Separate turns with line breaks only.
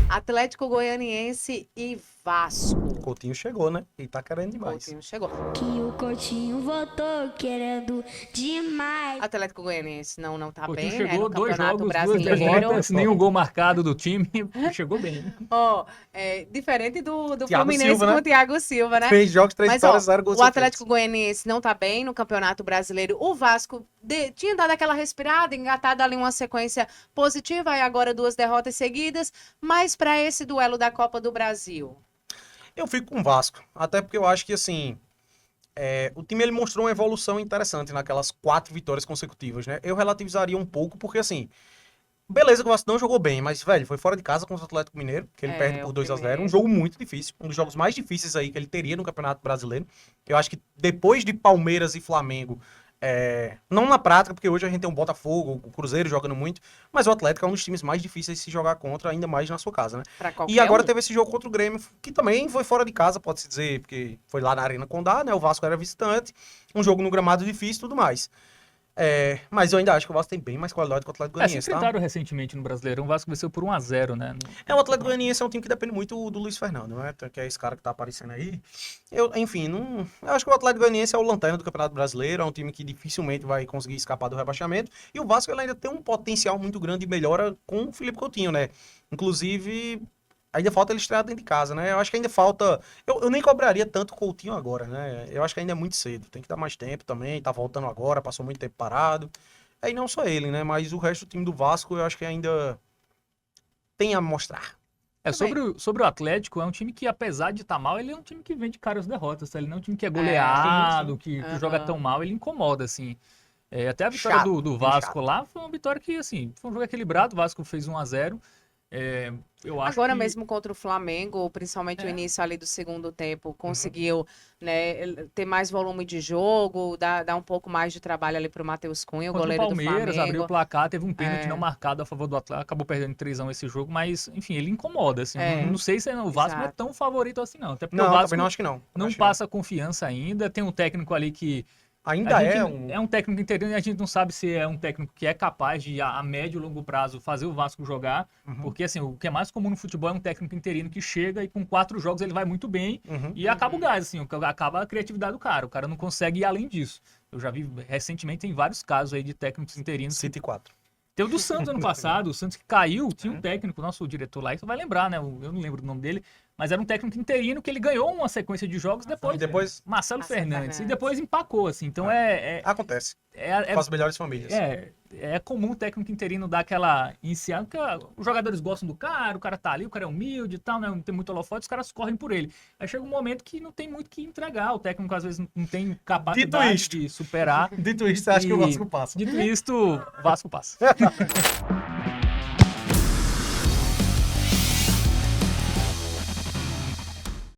Atlético Goianiense e Vasco.
O Coutinho chegou, né? E tá querendo demais.
Coutinho chegou.
Que o Coutinho voltou querendo demais.
Atlético Goianiense não tá
Coutinho
bem,
chegou,
né? No
2
Campeonato
jogos, 2
Brasileiro.
derrotas, nenhum gol marcado do time. Chegou bem.
Ó, diferente do
Thiago
Fluminense
Silva, né?
com o Thiago Silva, né?
3 jogos, 3
Mas,
vitórias, 0 gols.
o Atlético Goianiense não tá bem no Campeonato Brasileiro. O Vasco tinha dado aquela respirada, engatado ali uma sequência positiva, e agora 2 derrotas seguidas. Mas para esse duelo da Copa do Brasil...
Eu fico com o Vasco, até porque eu acho que, assim, o time ele mostrou uma evolução interessante naquelas 4 vitórias consecutivas, né? Eu relativizaria um pouco, porque, assim, beleza que o Vasco não jogou bem, mas, velho, foi fora de casa contra o Atlético Mineiro, que ele perde por 2-0, um jogo muito difícil, um dos jogos mais difíceis aí que ele teria no Campeonato Brasileiro. Eu acho que depois de Palmeiras e Flamengo, não na prática, porque hoje a gente tem um Botafogo, o Cruzeiro jogando muito, mas o Atlético é um dos times mais difíceis de se jogar contra, ainda mais na sua casa, né? E agora teve esse jogo contra o Grêmio, que também foi fora de casa, pode-se dizer, porque foi lá na Arena Condá, né? O Vasco era visitante, um jogo no gramado difícil e tudo mais. Mas eu ainda acho que o Vasco tem bem mais qualidade que o Atlético Goianiense,
se enfrentaram recentemente no Brasileirão, o Vasco venceu por 1-0, né?
O Atlético Goianiense é um time que depende muito do Luiz Fernando, né? Que é esse cara que tá aparecendo aí. Eu acho que o Atlético Goianiense é o lanterna do Campeonato Brasileiro, é um time que dificilmente vai conseguir escapar do rebaixamento. E o Vasco ele ainda tem um potencial muito grande de melhora com o Felipe Coutinho, né? Inclusive, ainda falta ele estrear dentro de casa, né? Eu acho que ainda falta... Eu nem cobraria tanto o Coutinho agora, né? Eu acho que ainda é muito cedo. Tem que dar mais tempo também, tá voltando agora, passou muito tempo parado. Aí não só ele, né? Mas o resto do time do Vasco, eu acho que ainda tem a mostrar.
Sobre o Atlético, é um time que, apesar de estar mal, ele é um time que vem de caras derrotas, tá? Ele não é um time que é goleado, que joga tão mal, ele incomoda, assim. Até a vitória do Vasco lá foi uma vitória que, assim, foi um jogo equilibrado, o Vasco fez 1-0. Eu acho
Agora
que...
mesmo contra o Flamengo, principalmente o início ali do segundo tempo, conseguiu né, ter mais volume de jogo, dar um pouco mais de trabalho ali pro Matheus Cunha, o goleiro do Flamengo.
O Palmeiras abriu o placar, teve um pênalti não marcado a favor do Atlético, acabou perdendo 3-1 esse jogo, mas, enfim, ele incomoda, assim. Não sei se o Vasco não é tão favorito assim, não. Até porque o Vasco
também não acho que não.
Não passa confiança ainda, tem um técnico ali que... É um técnico interino e a gente não sabe se é um técnico que é capaz de, a médio e longo prazo, fazer o Vasco jogar. Porque, assim, o que é mais comum no futebol é um técnico interino que chega e com 4 jogos ele vai muito bem e acaba o gás, assim, acaba a criatividade do cara. O cara não consegue ir além disso. Eu já vi recentemente, tem vários casos aí de técnicos interinos.
City 4.
Tem o do Santos ano passado, o Santos que caiu, tinha um técnico, nosso diretor lá, você vai lembrar, né? Eu não lembro o nome dele, mas era um técnico interino que ele ganhou uma sequência de jogos depois Marcelo Fernandes. E depois empacou, assim. Então
acontece. Com as melhores famílias.
É comum o técnico interino dar aquela iniciada, porque os jogadores gostam do cara, o cara tá ali, o cara é humilde e tal, né? Não tem muito holofote, os caras correm por ele. Aí chega um momento que não tem muito o que entregar, o técnico às vezes não tem capacidade de superar.
Dito isto, você acha que o Vasco passa?
Dito isto, o Vasco passa.